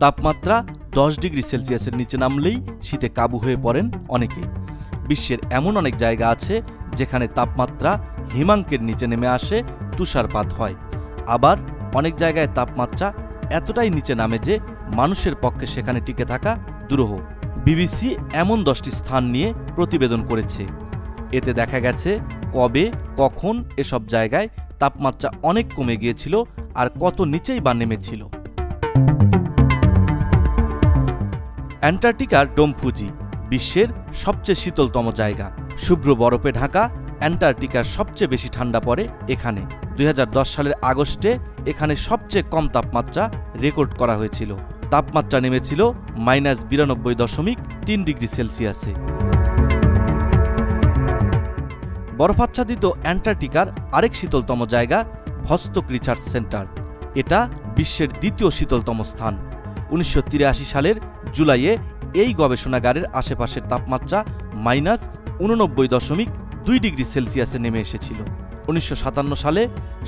তাপমাত্রা 10 ডিগ্রি সেলসিয়াসের নিচে নামলেই শীতে কাবু হয়ে পড়েন অনেকে। বিশ্বের এমন অনেক জায়গা আছে যেখানে তাপমাত্রা হিমাঙ্কের নিচে নেমে আসে, তুষারপাত হয়। আবার অনেক জায়গায় তাপমাত্রা এতটাই নিচে নামে যে মানুষের পক্ষে সেখানে টিকে থাকা দুরূহ। বিবিসি এমন 10টি স্থান নিয়ে প্রতিবেদন করেছে। এতে দেখা গেছে কবে, কখন এসব জায়গায় তাপমাত্রা অনেক কমে গিয়েছিল আর কত নিচেই বা নেমেছিল। অ্যান্টার্কটিকার ডোম ফুজি বিশ্বের সবচেয়ে শীতলতম জায়গা। শুভ্র বরফে ঢাকা অ্যান্টার্কটিকার সবচেয়ে বেশি ঠান্ডা পড়ে এখানে। 2010 সালের আগস্টে এখানে সবচেয়ে কম তাপমাত্রা রেকর্ড করা হয়েছিল। তাপমাত্রা নেমেছিল -92.3 ডিগ্রি সেলসিয়াসে। বরফাচ্ছাদিত অ্যান্টার্কটিকার আরেক শীতলতম জায়গা ভস্টক রিসার্চ সেন্টার। এটা বিশ্বের দ্বিতীয় শীতলতম স্থান। 1983 সালের জুলাইয়ে এই গবেষণাগারের আশেপাশের তাপমাত্রা -89.2 ডিগ্রি সেলসিয়াসে নেমে এসেছিল। 1957 সালে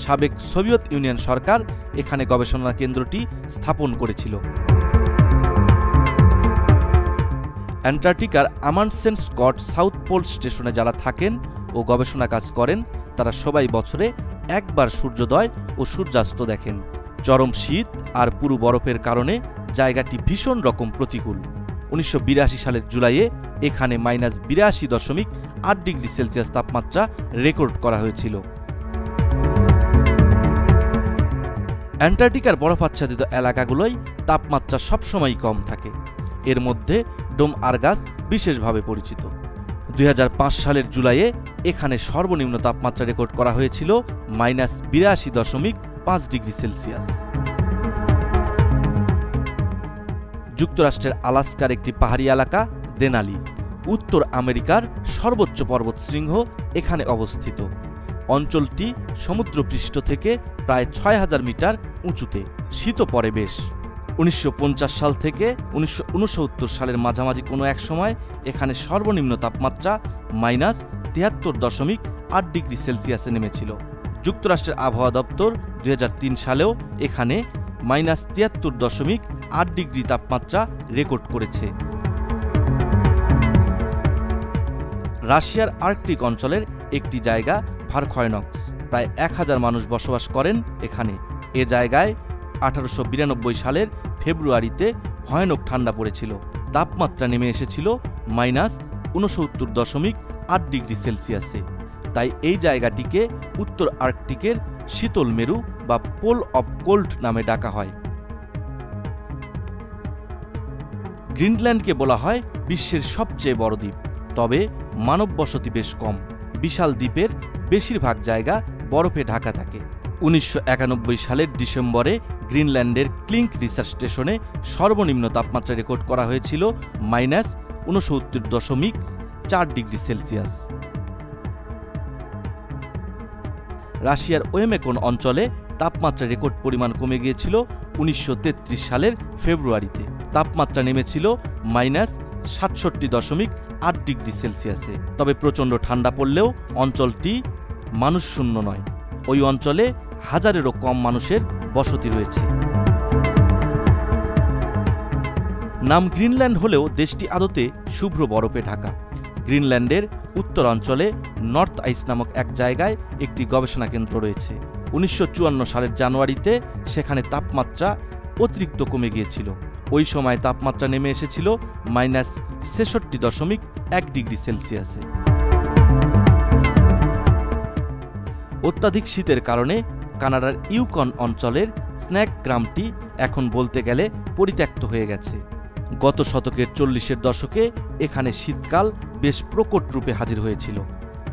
সাবেক সোভিয়েত ইউনিয়ন সরকার এখানে গবেষণা কেন্দ্রটি স্থাপন করেছিল। অ্যান্টার্কটিকার আমান্ডসেন স্কট সাউথ পোল স্টেশনে যারা থাকেন ও গবেষণা কাজ করেন তারা সবাই বছরে একবার সূর্যোদয় ও সূর্যাস্ত দেখেন। চরম শীত আর পুরু বরফের কারণে জায়গাটি ভীষণ রকম প্রতিকূল। 1982 সালের জুলাইয়ে এখানে -82.8 ডিগ্রি সেলসিয়াস তাপমাত্রা রেকর্ড করা হয়েছিল। অ্যান্টার্কটিকার বরফাচ্ছাদিত এলাকাগুলোয় তাপমাত্রা সবসময়ই কম থাকে। এর মধ্যে ডোম আরগাস বিশেষভাবে পরিচিত। 2005 সালের জুলাইয়ে এখানে সর্বনিম্ন তাপমাত্রা রেকর্ড করা হয়েছিল -82.5 ডিগ্রি সেলসিয়াস। যুক্তরাষ্ট্রের আলাস্কার একটি পাহাড়ি এলাকা দেনালি, উত্তর আমেরিকার সর্বোচ্চ পর্বতশৃঙ্গ এখানে অবস্থিত। অঞ্চলটি সমুদ্রপৃষ্ঠ থেকে প্রায় 6000 মিটার উঁচুতে। শীতও পড়ে বেশ। 1950 সাল থেকে 1969 সালের মাঝামাঝি কোনো এক সময় এখানে সর্বনিম্ন তাপমাত্রা -73.8 ডিগ্রি সেলসিয়াসে নেমেছিল। যুক্তরাষ্ট্রের আবহাওয়া দপ্তর 2003 সালেও এখানে -73.8 ডিগ্রি তাপমাত্রা রেকর্ড করেছে। রাশিয়ার আর্কটিক অঞ্চলের একটি জায়গা ভারখয়নক্স। প্রায় 1000 মানুষ বসবাস করেন এখানে। এ জায়গায় 1892 সালের ফেব্রুয়ারিতে ভয়ানক ঠান্ডা পড়েছিল। তাপমাত্রা নেমে এসেছিল -69.8 ডিগ্রি সেলসিয়াসে। তাই এই জায়গাটিকে উত্তর আর্কটিকের শীতল মেরু বা পোল অব কোল্ড নামে ডাকা হয়। গ্রিনল্যান্ডকে বলা হয় বিশ্বের সবচেয়ে বড় দ্বীপ, তবে মানব বসতি বেশ কম। বিশাল দ্বীপের বেশিরভাগ জায়গা বরফে ঢাকা থাকে। 1991 সালের ডিসেম্বরে গ্রিনল্যান্ডের ক্লিঙ্ক রিসার্চ স্টেশনে সর্বনিম্ন তাপমাত্রা রেকর্ড করা হয়েছিল -69.4 ডিগ্রি সেলসিয়াস। রাশিয়ার ওয়েমেকন অঞ্চলে তাপমাত্রা রেকর্ড পরিমাণ কমে গিয়েছিল 1933 সালের ফেব্রুয়ারিতে। তাপমাত্রা নেমেছিল -67.8 ডিগ্রি সেলসিয়াসে। তবে প্রচণ্ড ঠান্ডা পড়লেও অঞ্চলটি মানুষশূন্য নয়। ওই অঞ্চলে হাজারেরও কম মানুষের বসতি রয়েছে। নাম গ্রিনল্যান্ড হলেও দেশটি আদতে শুভ্র বরফে ঢাকা। গ্রিনল্যান্ডের উত্তরাঞ্চলে নর্থ আইস নামক এক জায়গায় একটি গবেষণা কেন্দ্র রয়েছে। 1954 সালের জানুয়ারিতে সেখানে তাপমাত্রা অতিরিক্ত কমে গিয়েছিল। ওই সময় তাপমাত্রা নেমে এসেছিল -66.1 ডিগ্রি সেলসিয়াসে। অত্যাধিক শীতের কারণে কানাডার ইউকন অঞ্চলের স্ন্যাক গ্রামটি এখন বলতে গেলে পরিত্যক্ত হয়ে গেছে। গত শতকের 40-এর দশকে এখানে শীতকাল বেশ প্রকট রূপে হাজির হয়েছিল।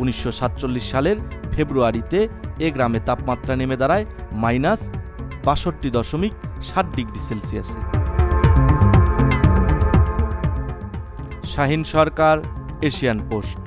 1947 সালের ফেব্রুয়ারিতে এ গ্রামে তাপমাত্রা নেমে দাঁড়ায় -62.7 ডিগ্রি সেলসিয়াসে। শাহিন সরকার, এশিয়ান পোস্ট।